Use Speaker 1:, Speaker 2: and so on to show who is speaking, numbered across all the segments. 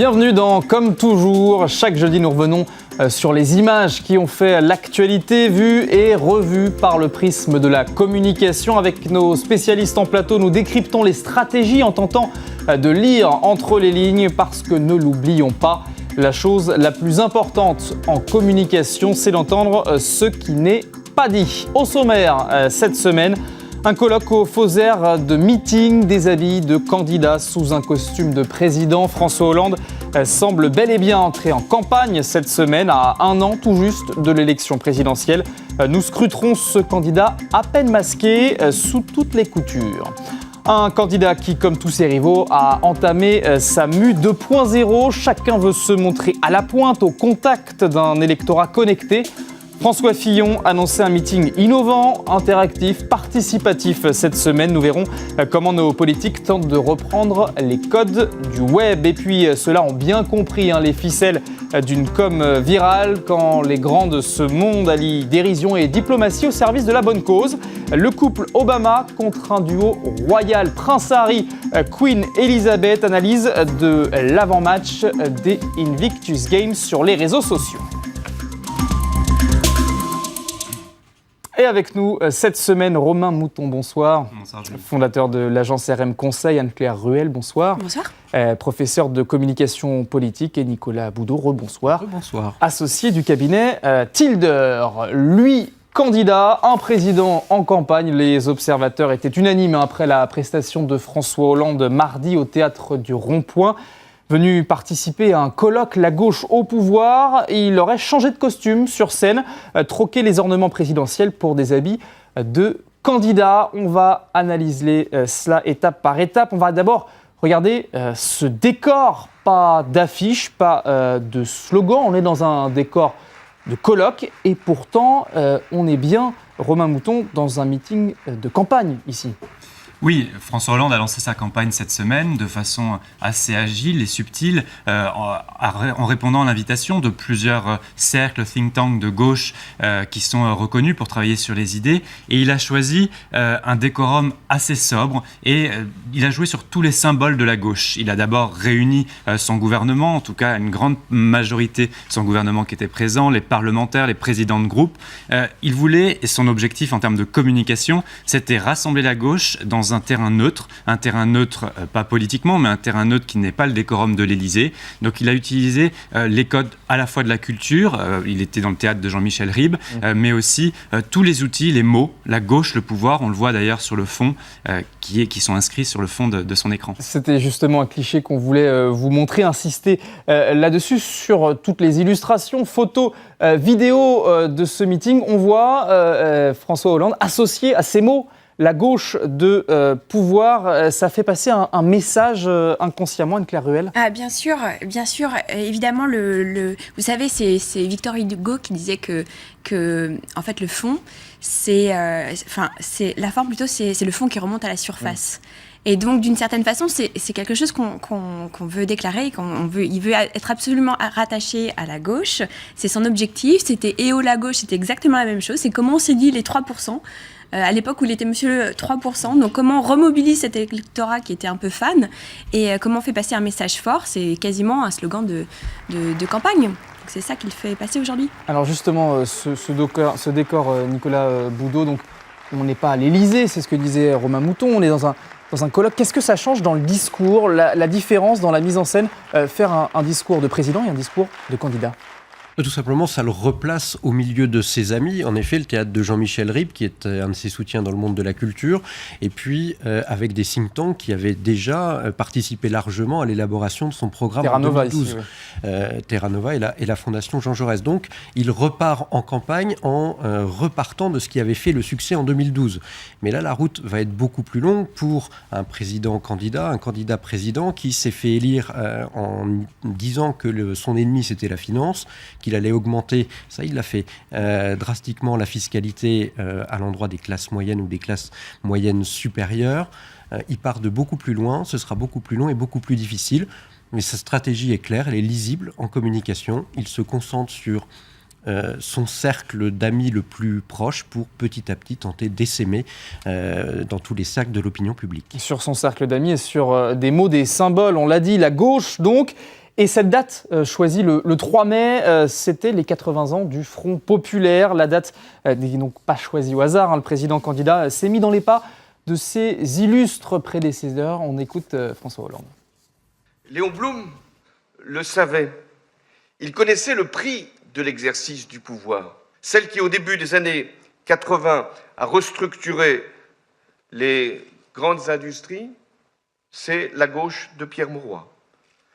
Speaker 1: Bienvenue dans Comme toujours. Chaque jeudi, nous revenons sur les images qui ont fait l'actualité, vues et revues par le prisme de la communication. Avec nos spécialistes en plateau, nous décryptons les stratégies en tentant de lire entre les lignes parce que, ne l'oublions pas, la chose la plus importante en communication, c'est d'entendre ce qui n'est pas dit. Au sommaire, cette semaine, un colloque au faux air de meeting, des habits de candidats sous un costume de président. François Hollande semble bel et bien entrer en campagne cette semaine, à un an tout juste de l'élection présidentielle. Nous scruterons ce candidat à peine masqué sous toutes les coutures. Un candidat qui, comme tous ses rivaux, a entamé sa mue 2.0. Chacun veut se montrer à la pointe, au contact d'un électorat connecté. François Fillon annonçait un meeting innovant, interactif, participatif cette semaine. Nous verrons comment nos politiques tentent de reprendre les codes du web. Et puis, ceux-là ont bien compris les ficelles d'une com virale quand les grands de ce monde allient dérision et diplomatie au service de la bonne cause. Le couple Obama contre un duo royal, Prince Harry, Queen Elizabeth, analyse de l'avant-match des Invictus Games sur les réseaux sociaux. Et avec nous cette semaine, Romain Mouton, bonsoir.
Speaker 2: Bonsoir, Julie.
Speaker 1: Fondateur de l'agence RM Conseil, Anne-Claire Ruel, bonsoir.
Speaker 3: Bonsoir.
Speaker 1: Professeur de communication politique, et Nicolas Boudot, rebonsoir.
Speaker 2: Bonsoir.
Speaker 1: Associé du cabinet Tilder, lui, candidat, un président en campagne. Les observateurs étaient unanimes après la prestation de François Hollande mardi au théâtre du Rond-Point. Venu participer à un colloque, la gauche au pouvoir, il aurait changé de costume sur scène, troqué les ornements présidentiels pour des habits de candidat. On va analyser cela étape par étape. On va d'abord regarder ce décor, pas d'affiche, pas de slogan. On est dans un décor de colloque et pourtant on est bien, Romain Mouton, dans un meeting de campagne ici.
Speaker 2: Oui, François Hollande a lancé sa campagne cette semaine de façon assez agile et subtile en répondant à l'invitation de plusieurs cercles think tank de gauche qui sont reconnus pour travailler sur les idées. Et il a choisi un décorum assez sobre et il a joué sur tous les symboles de la gauche. Il a d'abord réuni son gouvernement, en tout cas une grande majorité de son gouvernement qui était présent, les parlementaires, les présidents de groupe. Il voulait, et son objectif en termes de communication, c'était rassembler la gauche dans un terrain neutre pas politiquement, mais un terrain neutre qui n'est pas le décorum de l'Élysée. Donc il a utilisé les codes à la fois de la culture, il était dans le théâtre de Jean-Michel Ribes, mais aussi tous les outils, les mots, la gauche, le pouvoir, on le voit d'ailleurs sur le fond, qui sont inscrits sur le fond de son écran. C'était justement
Speaker 1: un cliché qu'on voulait vous montrer, insister là-dessus, sur toutes les illustrations, photos, vidéos de ce meeting. On voit François Hollande associé à ces mots la gauche de pouvoir. Ça fait passer un message inconsciemment, Anne-Claire Ruel.
Speaker 3: Ah, bien sûr. Évidemment, vous savez, c'est Victor Hugo qui disait que en fait, le fond, c'est la forme plutôt, c'est le fond qui remonte à la surface. Et donc, d'une certaine façon, c'est quelque chose qu'on veut déclarer, il veut être absolument rattaché à la gauche. C'est son objectif. C'était EO la gauche, c'était exactement la même chose. C'est comment on s'est dit les 3%. À l'époque où il était monsieur 3%. Donc, comment on remobilise cet électorat qui était un peu fan et comment on fait passer un message fort. C'est quasiment un slogan de campagne. Donc, c'est ça qu'il fait passer aujourd'hui.
Speaker 1: Alors justement, ce décor, Nicolas Boudot, donc, on n'est pas à l'Élysée, c'est ce que disait Romain Mouton, on est dans un colloque. Qu'est-ce que ça change dans le discours, la différence dans la mise en scène, faire un discours de président et un discours de candidat ?
Speaker 4: Tout simplement, ça le replace au milieu de ses amis. En effet, le théâtre de Jean-Michel Ribes, qui est un de ses soutiens dans le monde de la culture, et puis avec des think tanks qui avaient déjà participé largement à l'élaboration de son programme
Speaker 1: Terra
Speaker 4: en
Speaker 1: Nova
Speaker 4: 2012.
Speaker 1: ici, oui.
Speaker 4: Terra Nova et la Fondation Jean Jaurès. Donc, il repart en campagne en repartant de ce qui avait fait le succès en 2012. Mais là, la route va être beaucoup plus longue pour un président-candidat, un candidat-président qui s'est fait élire en disant que son ennemi, c'était la finance, qu'il allait augmenter, ça il l'a fait, drastiquement la fiscalité à l'endroit des classes moyennes ou des classes moyennes supérieures. Il part de beaucoup plus loin, ce sera beaucoup plus long et beaucoup plus difficile. Mais sa stratégie est claire, elle est lisible en communication. Il se concentre sur son cercle d'amis le plus proche pour petit à petit tenter d'essaimer dans tous les cercles de l'opinion publique.
Speaker 1: Sur son cercle d'amis et sur des mots, des symboles, on l'a dit, la gauche donc. Et cette date choisie le 3 mai, c'était les 80 ans du Front populaire. La date n'est donc pas choisie au hasard. Le président candidat s'est mis dans les pas de ses illustres prédécesseurs. On écoute François Hollande.
Speaker 5: Léon Blum le savait. Il connaissait le prix de l'exercice du pouvoir. Celle qui, au début des années 80, a restructuré les grandes industries, c'est la gauche de Pierre Mauroy.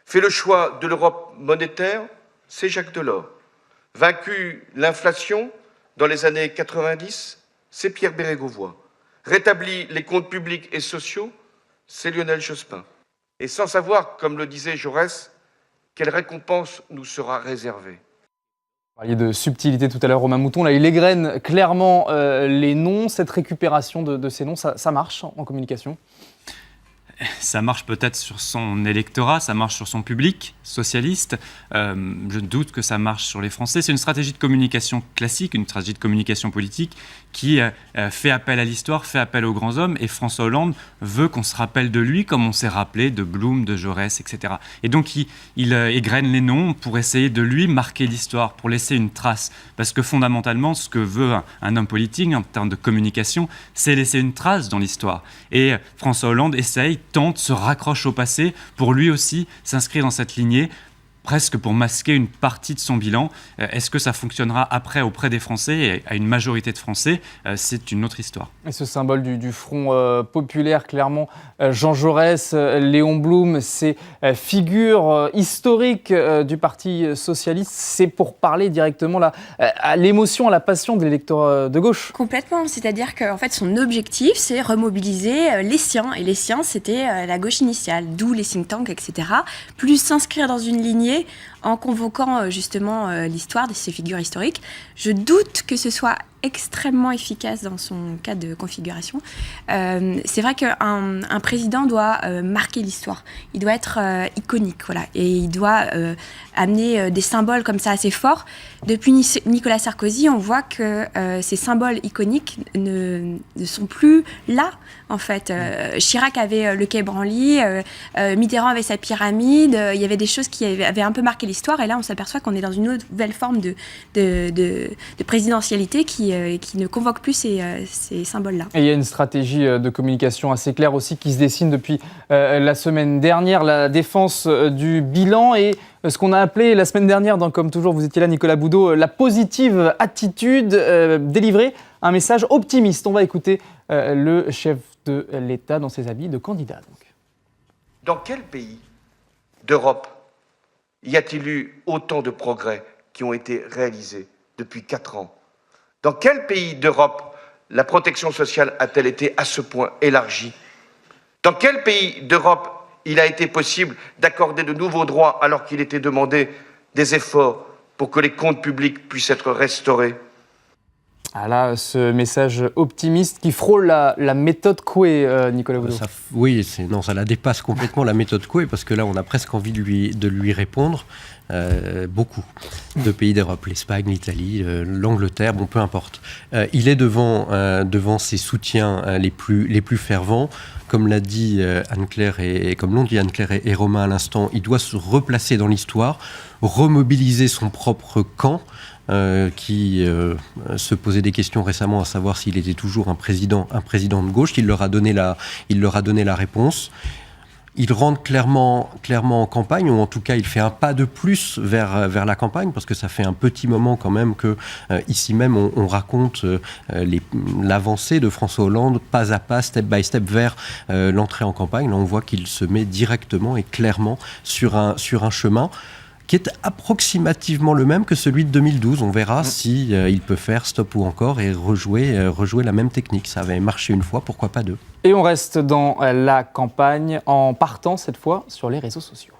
Speaker 5: Fait le choix de l'Europe monétaire, c'est Jacques Delors. Vaincu l'inflation dans les années 90, c'est Pierre Bérégovoy. Rétabli les comptes publics et sociaux, c'est Lionel Jospin. Et sans savoir, comme le disait Jaurès, quelle récompense nous sera réservée.
Speaker 1: Vous parliez de subtilité tout à l'heure, Romain Mouton. Là, il égrène clairement les noms. Cette récupération de ces noms, ça marche en communication ?
Speaker 2: Ça marche peut-être sur son électorat, ça marche sur son public socialiste. Je doute que ça marche sur les Français. C'est une stratégie de communication classique, une stratégie de communication politique qui fait appel à l'histoire, fait appel aux grands hommes. Et François Hollande veut qu'on se rappelle de lui comme on s'est rappelé de Blum, de Jaurès, etc. Et donc il égrène les noms pour essayer de lui marquer l'histoire, pour laisser une trace. Parce que fondamentalement, ce que veut un homme politique en termes de communication, c'est laisser une trace dans l'histoire. Et François Hollande tente, se raccroche au passé pour lui aussi s'inscrire dans cette lignée, presque pour masquer une partie de son bilan. Est-ce que ça fonctionnera après auprès des Français et à une majorité de Français ? C'est une autre histoire.
Speaker 1: Et ce symbole du Front populaire, clairement, Jean Jaurès, Léon Blum, ces figures historiques du Parti socialiste, c'est pour parler directement là, à l'émotion, à la passion de l'électeur de gauche.
Speaker 3: Complètement, c'est-à-dire qu'en fait son objectif c'est remobiliser les siens, et les siens c'était la gauche initiale, d'où les think tanks, etc. Plus s'inscrire dans une lignée en convoquant justement l'histoire de ces figures historiques. Je doute que ce soit extrêmement efficace dans son cas de configuration. C'est vrai qu'un président doit marquer l'histoire. Il doit être iconique, voilà. Et il doit amener des symboles comme ça assez forts. Depuis Nicolas Sarkozy, on voit que ces symboles iconiques ne sont plus là, en fait. Chirac avait le Quai Branly, Mitterrand avait sa pyramide, il y avait des choses qui avaient un peu marqué l'histoire, et là on s'aperçoit qu'on est dans une nouvelle forme de présidentialité qui ne convoque plus ces symboles-là.
Speaker 1: Et il y a une stratégie de communication assez claire aussi qui se dessine depuis la semaine dernière, la défense du bilan et ce qu'on a appelé la semaine dernière, dans Comme toujours, vous étiez là Nicolas Boudot, la positive attitude, délivrer un message optimiste. On va écouter le chef de l'État dans ses habits de candidat. Donc.
Speaker 5: Dans quel pays d'Europe y a-t-il eu autant de progrès qui ont été réalisés depuis 4 ans ? Dans quel pays d'Europe la protection sociale a-t-elle été à ce point élargie ? Dans quel pays d'Europe il a été possible d'accorder de nouveaux droits alors qu'il était demandé des efforts pour que les comptes publics puissent être restaurés ?
Speaker 1: Ah là, ce message optimiste qui frôle la méthode Coué, Nicolas Boudot.
Speaker 4: Oui, ça la dépasse complètement la méthode Coué, parce que là, on a presque envie de lui répondre. Beaucoup de pays d'Europe, l'Espagne, l'Italie, l'Angleterre, bon, peu importe. Il est devant ses soutiens les plus fervents. Comme l'a dit Anne-Claire et comme l'ont dit Anne-Claire et Romain à l'instant, il doit se replacer dans l'histoire, remobiliser son propre camp, qui se posait des questions récemment à savoir s'il était toujours un président de gauche. Il leur a donné la réponse. Il rentre clairement en campagne, ou en tout cas il fait un pas de plus vers la campagne, parce que ça fait un petit moment quand même que ici même on raconte l'avancée de François Hollande pas à pas, step by step vers l'entrée en campagne. Là on voit qu'il se met directement et clairement sur un chemin qui est approximativement le même que celui de 2012. On verra si il peut faire stop ou encore et rejouer la même technique. Ça avait marché une fois, pourquoi pas deux.
Speaker 1: Et on reste dans la campagne en partant cette fois sur les réseaux sociaux.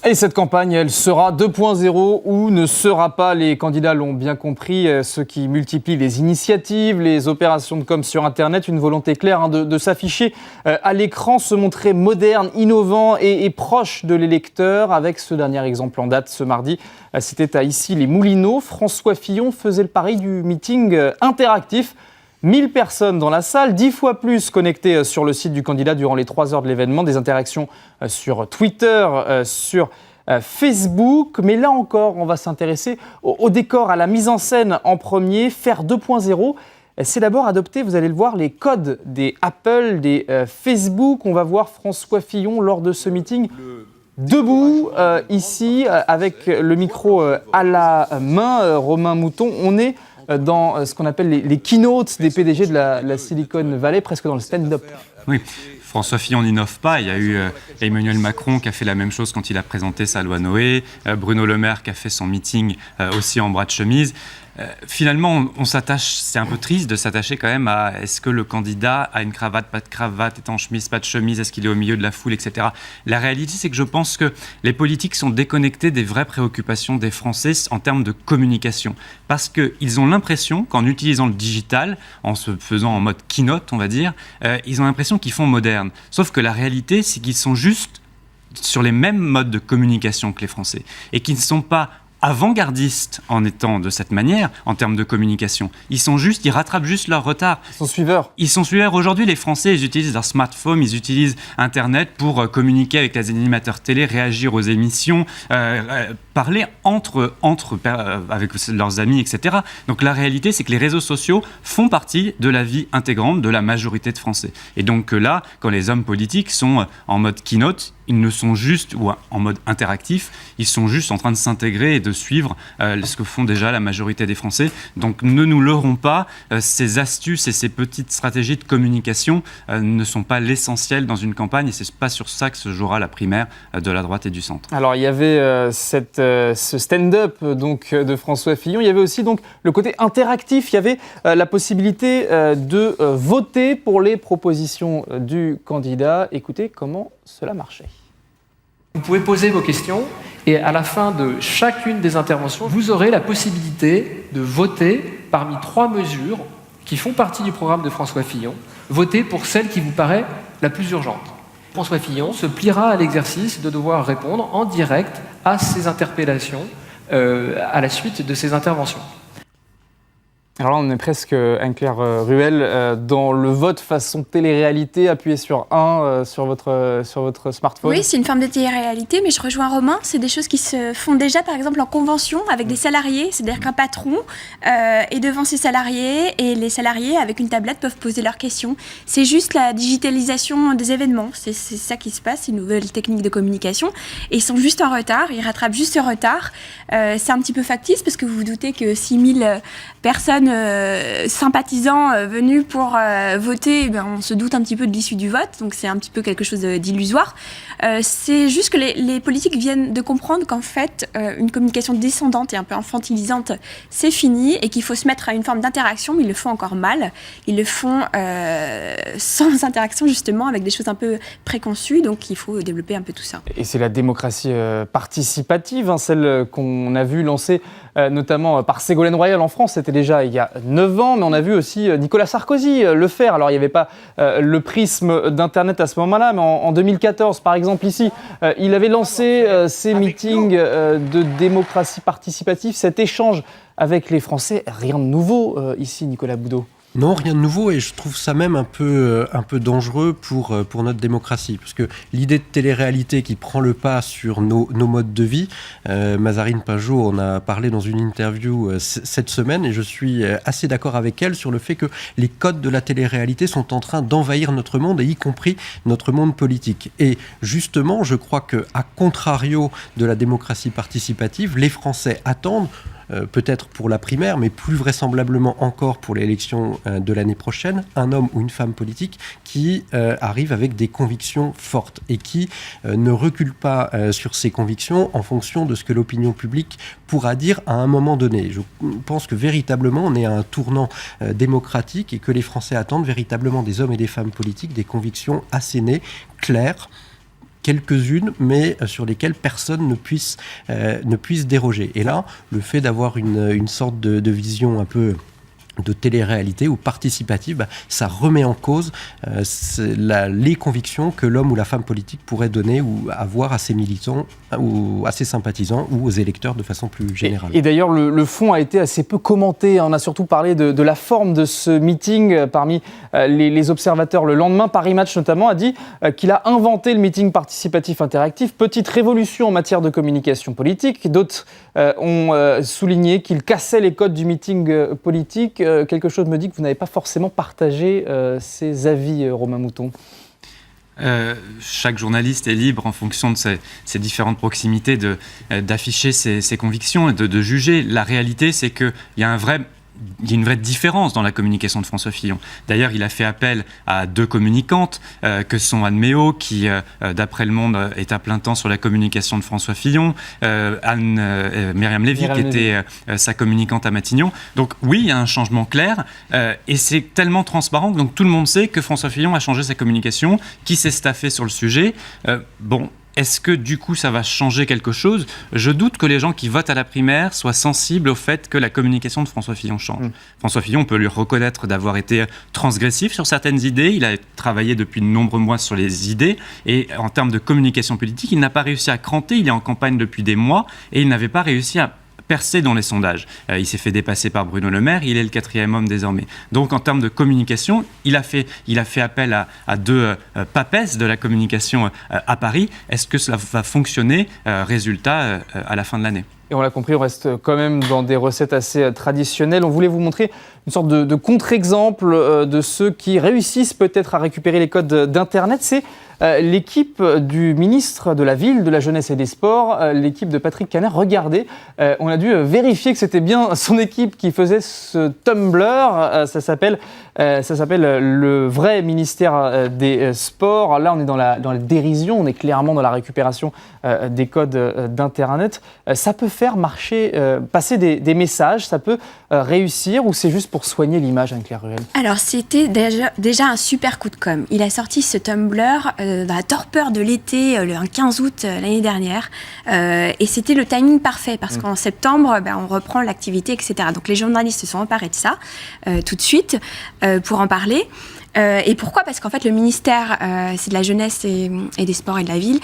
Speaker 1: Et cette campagne, elle sera 2.0 ou ne sera pas. Les candidats l'ont bien compris, ceux qui multiplient les initiatives, les opérations de com sur Internet, une volonté claire de s'afficher à l'écran, se montrer moderne, innovant et proche de l'électeur. Avec ce dernier exemple en date ce mardi, c'était à Issy-les-Moulineaux. François Fillon faisait le pari du meeting interactif. 1000 personnes dans la salle, 10 fois plus connectées sur le site du candidat durant les 3 heures de l'événement, des interactions sur Twitter, sur Facebook. Mais là encore, on va s'intéresser au décor, à la mise en scène en premier, faire 2.0. C'est d'abord adopter, vous allez le voir, les codes des Apple, des Facebook. On va voir François Fillon lors de ce meeting debout, ici, avec le micro à la main. Romain Mouton, on est dans ce qu'on appelle les keynotes des PDG de la Silicon Valley, presque dans le stand-up.
Speaker 2: Oui, François Fillon n'innove pas. Il y a eu Emmanuel Macron qui a fait la même chose quand il a présenté sa loi Noé, Bruno Le Maire qui a fait son meeting aussi en bras de chemise. Finalement, on s'attache, c'est un peu triste de s'attacher quand même à est-ce que le candidat a une cravate, pas de cravate, est en chemise, pas de chemise, est-ce qu'il est au milieu de la foule, etc. La réalité, c'est que je pense que les politiques sont déconnectés des vraies préoccupations des Français en termes de communication. Parce qu'ils ont l'impression qu'en utilisant le digital, en se faisant en mode keynote, on va dire, ils ont l'impression qu'ils font moderne. Sauf que la réalité, c'est qu'ils sont juste sur les mêmes modes de communication que les Français et qu'ils ne sont pas avant-gardistes en étant de cette manière en termes de communication. Ils rattrapent juste leur retard.
Speaker 1: Ils sont suiveurs.
Speaker 2: Ils sont suiveurs. Aujourd'hui, les Français, ils utilisent leur smartphone, ils utilisent Internet pour communiquer avec les animateurs télé, réagir aux émissions, parler avec leurs amis, etc. Donc la réalité, c'est que les réseaux sociaux font partie de la vie intégrante de la majorité de Français. Et donc là, quand les hommes politiques sont en mode keynote, ils ne sont juste, ou en mode interactif, ils sont juste en train de s'intégrer et de suivre ce que font déjà la majorité des Français. Donc ne nous leurrons pas, ces astuces et ces petites stratégies de communication ne sont pas l'essentiel dans une campagne et c'est pas sur ça que se jouera la primaire de la droite et du centre.
Speaker 1: Alors il y avait ce stand-up donc, de François Fillon, il y avait aussi donc, le côté interactif, il y avait la possibilité de voter pour les propositions du candidat. Écoutez comment cela marchait.
Speaker 6: Vous pouvez poser vos questions et à la fin de chacune des interventions, vous aurez la possibilité de voter parmi 3 mesures qui font partie du programme de François Fillon, voter pour celle qui vous paraît la plus urgente. François Fillon se pliera à l'exercice de devoir répondre en direct à ces interpellations à la suite de ces interventions.
Speaker 1: Alors là, on est presque, Anne-Claire Ruel, dans le vote façon télé-réalité, appuyé sur 1 sur votre smartphone.
Speaker 3: Oui, c'est une forme de télé-réalité, mais je rejoins Romain. C'est des choses qui se font déjà, par exemple, en convention avec des salariés. C'est-à-dire qu'un patron est devant ses salariés et les salariés, avec une tablette, peuvent poser leurs questions. C'est juste la digitalisation des événements. C'est ça qui se passe, une nouvelle technique de communication. Et ils sont juste en retard, ils rattrapent juste ce retard. C'est un petit peu factice parce que vous vous doutez que 6000 personnes sympathisants venus pour voter, on se doute un petit peu de l'issue du vote, donc c'est un petit peu quelque chose d'illusoire. C'est juste que les politiques viennent de comprendre qu'en fait, une communication descendante et un peu infantilisante, c'est fini et qu'il faut se mettre à une forme d'interaction, mais ils le font encore mal. Ils le font sans interaction, justement, avec des choses un peu préconçues, donc il faut développer un peu tout ça.
Speaker 1: Et c'est la démocratie participative, celle qu'on a vue lancer notamment par Ségolène Royal en France, c'était déjà il y a 9 ans, mais on a vu aussi Nicolas Sarkozy le faire. Alors il n'y avait pas le prisme d'Internet à ce moment-là, mais en 2014, par exemple, ici, il avait lancé ces meetings de démocratie participative, cet échange avec les Français. Rien de nouveau ici, Nicolas Boudot.
Speaker 4: Non, rien de nouveau, et je trouve ça même un peu dangereux pour notre démocratie, parce que l'idée de télé-réalité qui prend le pas sur nos modes de vie, Mazarine Pinjot en a parlé dans une interview cette semaine, et je suis assez d'accord avec elle sur le fait que les codes de la télé-réalité sont en train d'envahir notre monde, et y compris notre monde politique. Et justement, je crois qu'à contrario de la démocratie participative, les Français attendent, peut-être pour la primaire, mais plus vraisemblablement encore pour l'élection de l'année prochaine, un homme ou une femme politique qui arrive avec des convictions fortes et qui ne recule pas sur ses convictions en fonction de ce que l'opinion publique pourra dire à un moment donné. Je pense que véritablement on est à un tournant démocratique et que les Français attendent véritablement des hommes et des femmes politiques des convictions assénées, claires, quelques-unes, mais sur lesquelles personne ne puisse déroger. Et là, le fait d'avoir une sorte de vision un peu de télé-réalité ou participative, ça remet en cause les convictions que l'homme ou la femme politique pourrait donner ou avoir à ses militants ou à ses sympathisants ou aux électeurs de façon plus générale.
Speaker 1: Et d'ailleurs, le fond a été assez peu commenté. On a surtout parlé de la forme de ce meeting parmi les observateurs. Le lendemain, Paris Match notamment a dit qu'il a inventé le meeting participatif interactif. Petite révolution en matière de communication politique. D'autres ont souligné qu'il cassait les codes du meeting politique. Quelque chose me dit que vous n'avez pas forcément partagé ces avis, Romain Mouton.
Speaker 2: Chaque journaliste est libre en fonction de ses différentes proximités d'afficher ses convictions et de juger. La réalité, c'est qu'il y a une vraie différence dans la communication de François Fillon. D'ailleurs, il a fait appel à 2 communicantes, que sont Anne Méot, qui, d'après Le Monde, est à plein temps sur la communication de François Fillon, Myriam Lévy, qui était sa communicante à Matignon. Donc oui, il y a un changement clair, et c'est tellement transparent que donc, tout le monde sait que François Fillon a changé sa communication, qui s'est staffé sur le sujet. Est-ce que du coup ça va changer quelque chose ? Je doute que les gens qui votent à la primaire soient sensibles au fait que la communication de François Fillon change. François Fillon, on peut lui reconnaître d'avoir été transgressif sur certaines idées. Il a travaillé depuis de nombreux mois sur les idées. Et en termes de communication politique, il n'a pas réussi à cranter. Il est en campagne depuis des mois et il n'avait pas réussi à percé dans les sondages. Il s'est fait dépasser par Bruno Le Maire, il est le 4e homme désormais. Donc en termes de communication, il a fait appel à 2 papesses de la communication à Paris. Est-ce que cela va fonctionner, résultat, à la fin de l'année ?
Speaker 1: Et on l'a compris, on reste quand même dans des recettes assez traditionnelles. On voulait vous montrer une sorte de contre-exemple de ceux qui réussissent peut-être à récupérer les codes d'Internet. C'est l'équipe du ministre de la Ville, de la Jeunesse et des Sports, l'équipe de Patrick Caner. Regardez, on a dû vérifier que c'était bien son équipe qui faisait ce Tumblr. Ça s'appelle le vrai ministère des Sports. Là, on est dans la dérision, on est clairement dans la récupération des codes d'Internet. Ça peut faire marcher, passer des messages, ça peut réussir, ou c'est juste pour soigner l'image, Anne-Claire Ruel ?
Speaker 3: Alors, c'était déjà un super coup de com'. Il a sorti ce Tumblr dans la torpeur de l'été, le 15 août l'année dernière. Et c'était le timing parfait, parce qu'en septembre, on reprend l'activité, etc. Donc, les journalistes se sont emparés de ça tout de suite pour en parler. Et pourquoi ? Parce qu'en fait, le ministère, c'est de la jeunesse et des sports et de la ville.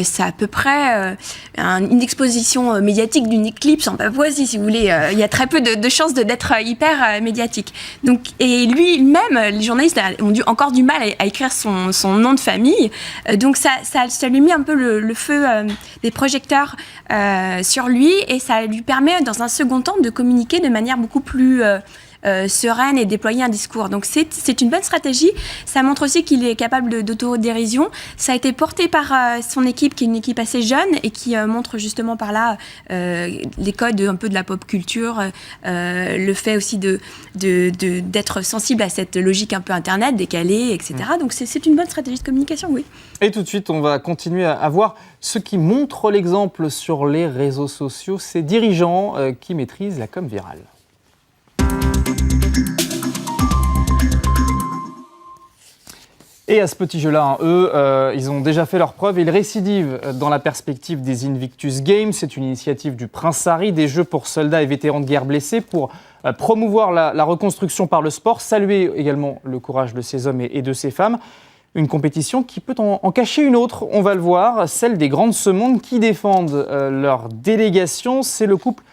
Speaker 3: C'est à peu près une exposition médiatique d'une éclipse en Papouasie, si vous voulez. Il y a très peu de chances d'être hyper médiatique. Donc, et lui-même, les journalistes ont encore du mal à écrire son nom de famille. Donc, ça lui met un peu le feu des projecteurs sur lui, et ça lui permet, dans un second temps, de communiquer de manière beaucoup plus sereine et déployer un discours. Donc c'est une bonne stratégie. Ça montre aussi qu'il est capable d'autodérision. Ça a été porté par son équipe, qui est une équipe assez jeune et qui montre justement par là les codes un peu de la pop culture, le fait aussi d'être sensible à cette logique un peu Internet, décalée, etc. Donc c'est une bonne stratégie de communication, oui.
Speaker 1: Et tout de suite, on va continuer à voir ce qui montre l'exemple sur les réseaux sociaux, ces dirigeants qui maîtrisent la com virale. Et à ce petit jeu-là, eux, ils ont déjà fait leurs preuves et ils récidivent dans la perspective des Invictus Games. C'est une initiative du Prince Harry, des Jeux pour soldats et vétérans de guerre blessés, pour promouvoir la reconstruction par le sport, saluer également le courage de ces hommes et de ces femmes. Une compétition qui peut en cacher une autre, on va le voir, celle des grands de ce monde qui défendent leur délégation. C'est le couple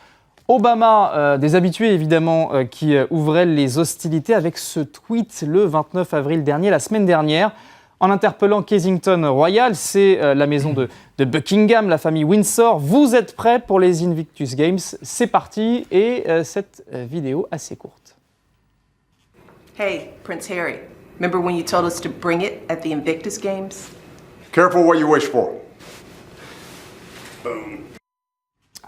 Speaker 1: Obama, des habitués évidemment, qui ouvrait les hostilités avec ce tweet le 29 avril dernier, la semaine dernière, en interpellant Kensington Royal, c'est la maison de Buckingham, la famille Windsor. Vous êtes prêts pour les Invictus Games ? C'est parti, et cette vidéo assez courte.
Speaker 7: Hey, Prince Harry, remember when you told us to bring it at the Invictus Games?
Speaker 8: Careful what you wish for.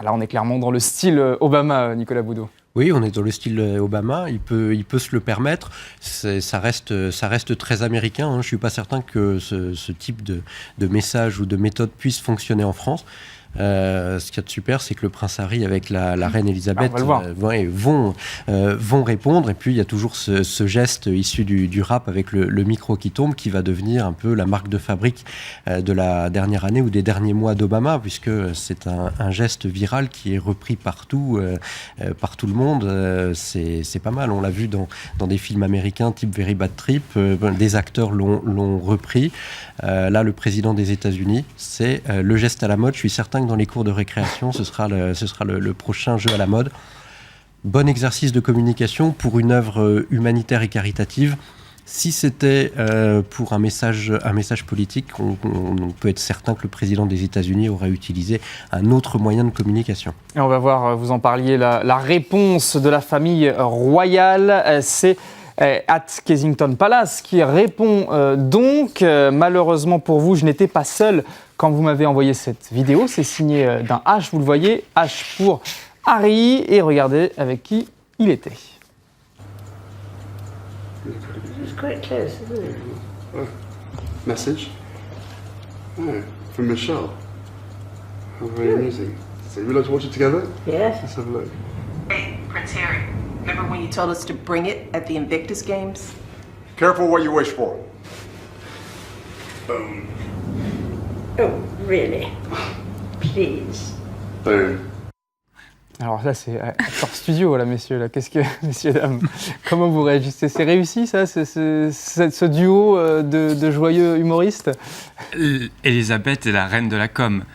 Speaker 1: Là, on est clairement dans le style Obama, Nicolas Boudot.
Speaker 4: Oui, on est dans le style Obama, il peut se le permettre, ça reste très américain, hein. Je ne suis pas certain que ce type de message ou de méthode puisse fonctionner en France. Ce qu'il y a de super, c'est que le prince Harry avec la reine Elisabeth vont répondre. Et puis il y a toujours ce geste issu du rap avec le micro qui tombe, qui va devenir un peu la marque de fabrique de la dernière année ou des derniers mois d'Obama, puisque c'est un geste viral qui est repris partout, par tout le monde. C'est pas mal. On l'a vu dans des films américains type Very Bad Trip. Des acteurs l'ont repris. Là, le président des États-Unis, c'est le geste à la mode. Je suis certain que dans les cours de récréation, ce sera le prochain jeu à la mode. Bon exercice de communication pour une œuvre humanitaire et caritative. Si c'était pour un message politique, on peut être certain que le président des États-Unis aurait utilisé un autre moyen de communication.
Speaker 1: Et on va voir, vous en parliez, la réponse de la famille royale. C'est at Kensington Palace qui répond donc. Malheureusement pour vous, je n'étais pas seul quand vous m'avez envoyé cette vidéo. C'est signé d'un H, vous le voyez, H pour Harry. Et regardez avec qui il était.
Speaker 9: It's quite close, isn't it?
Speaker 8: Oh, message? Oh, from Michelle. How very amusing. So we like to watch it together?
Speaker 9: Yes.
Speaker 8: Let's have a look.
Speaker 7: Hey, Prince Harry. Remember when you told us to bring it at the Invictus Games?
Speaker 8: Careful what you wish for.
Speaker 9: Oh, really? Please.
Speaker 8: Boom.
Speaker 1: Alors là, c'est acteur studio, là, messieurs. Là. Messieurs, dames, comment vous réagissez? C'est réussi, ça, ce duo de joyeux humoristes?
Speaker 2: Elisabeth est la reine de la com.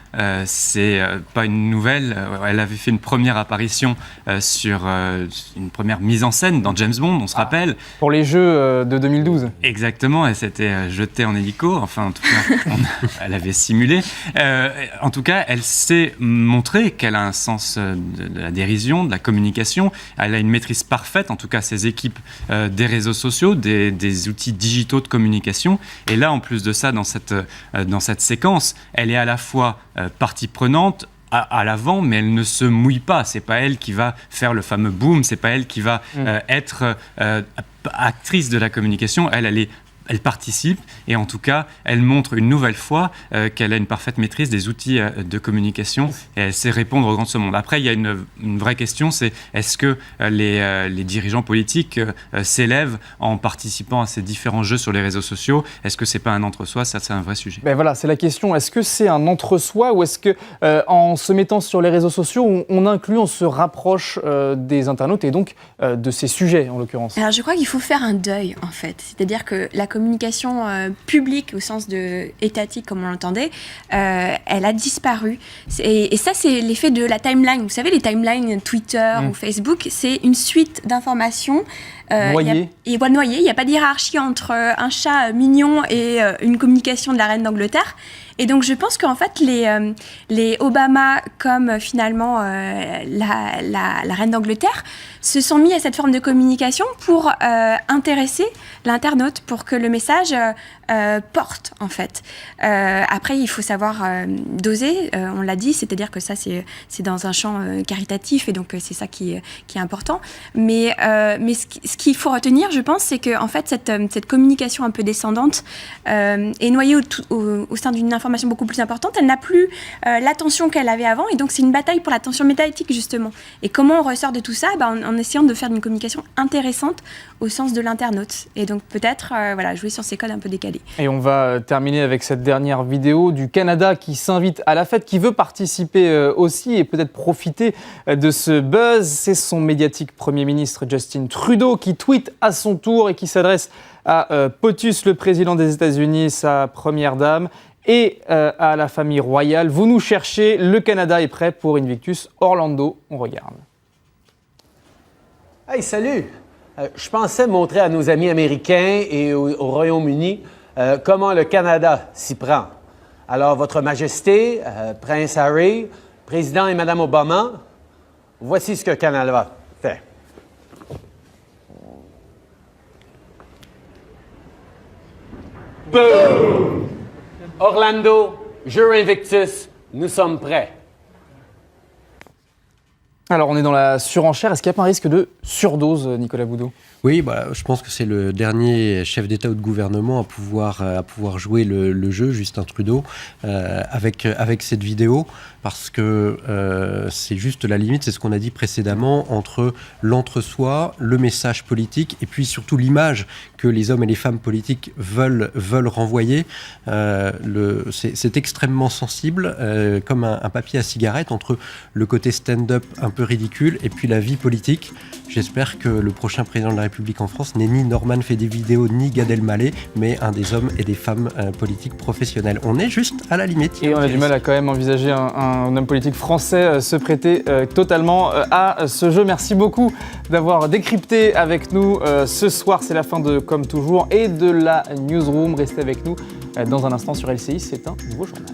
Speaker 2: C'est pas une nouvelle. Elle avait fait une première apparition sur une première mise en scène dans James Bond, on se rappelle.
Speaker 1: Pour les Jeux de 2012.
Speaker 2: Exactement, elle s'était jetée en hélico. Enfin, en tout cas, elle avait simulé. En tout cas, elle s'est montrée qu'elle a un sens de la dérision, de la communication. Elle a une maîtrise parfaite, en tout cas ses équipes, des réseaux sociaux, des outils digitaux de communication. Et là, en plus de ça, dans cette séquence, elle est à la fois partie prenante à l'avant, mais elle ne se mouille pas. C'est pas elle qui va faire le fameux boom. C'est pas elle qui va être actrice de la communication. Elle participe et en tout cas, elle montre une nouvelle fois qu'elle a une parfaite maîtrise des outils de communication et elle sait répondre au grand de ce monde. Après, il y a une vraie question, c'est est-ce que les dirigeants politiques s'élèvent en participant à ces différents jeux sur les réseaux sociaux? Est-ce que c'est pas un entre-soi? Ça, c'est un vrai sujet.
Speaker 1: Ben voilà, c'est la question. Est-ce que c'est un entre-soi ou est-ce que en se mettant sur les réseaux sociaux, on inclut, on se rapproche des internautes et donc de ces sujets en l'occurrence?
Speaker 3: Alors je crois qu'il faut faire un deuil en fait. C'est-à-dire que la communication publique au sens de étatique comme on l'entendait, elle a disparu. Et ça c'est l'effet de la timeline. Vous savez, les timelines Twitter ou Facebook, c'est une suite d'informations noyées. Il n'y a pas de hiérarchie entre un chat mignon et une communication de la reine d'Angleterre. Et donc je pense qu'en fait les Obama comme finalement la reine d'Angleterre se sont mis à cette forme de communication pour intéresser l'internaute, pour que le message porte en fait. Après il faut savoir doser, on l'a dit, c'est-à-dire que ça c'est dans un champ caritatif et donc c'est ça qui est important. Mais ce qu'il faut retenir, je pense, c'est que en fait cette communication un peu descendante est noyée au sein d'une information beaucoup plus importante. Elle n'a plus l'attention qu'elle avait avant et donc c'est une bataille pour l'attention médiatique justement. Et comment on ressort de tout ça? En essayant de faire une communication intéressante au sens de l'internaute. Et donc peut-être jouer sur ces codes un peu décalés.
Speaker 1: Et on va terminer avec cette dernière vidéo du Canada qui s'invite à la fête, qui veut participer aussi et peut-être profiter de ce buzz. C'est son médiatique Premier ministre Justin Trudeau qui tweet à son tour et qui s'adresse à POTUS, le président des États-Unis, sa première dame, et à la famille royale. Vous nous cherchez, le Canada est prêt pour Invictus Orlando. On regarde.
Speaker 10: Hey, salut! Je pensais montrer à nos amis américains et au Royaume-Uni comment le Canada s'y prend. Alors, Votre Majesté, Prince Harry, Président et Madame Obama, voici ce que le Canada fait. Boom! Orlando, Jeux Invictus, nous sommes prêts.
Speaker 1: Alors, on est dans la surenchère. Est-ce qu'il n'y a pas un risque de surdose, Nicolas Boudot ?
Speaker 4: Oui, je pense que c'est le dernier chef d'État ou de gouvernement à pouvoir jouer le jeu, Justin Trudeau, avec cette vidéo, parce que c'est juste la limite, c'est ce qu'on a dit précédemment, entre l'entre-soi, le message politique, et puis surtout l'image que les hommes et les femmes politiques veulent renvoyer. C'est extrêmement sensible, comme un papier à cigarette, entre le côté stand-up un peu ridicule et puis la vie politique. J'espère que le prochain président de la République en France n'est ni Norman fait des vidéos, ni Gad Elmaleh, mais un des hommes et des femmes politiques professionnels. On est juste à la limite.
Speaker 1: Et on a du mal à quand même envisager un homme politique français se prêter totalement à ce jeu. Merci beaucoup d'avoir décrypté avec nous ce soir. C'est la fin de Comme toujours et de la Newsroom. Restez avec nous dans un instant sur LCI. C'est un nouveau journal.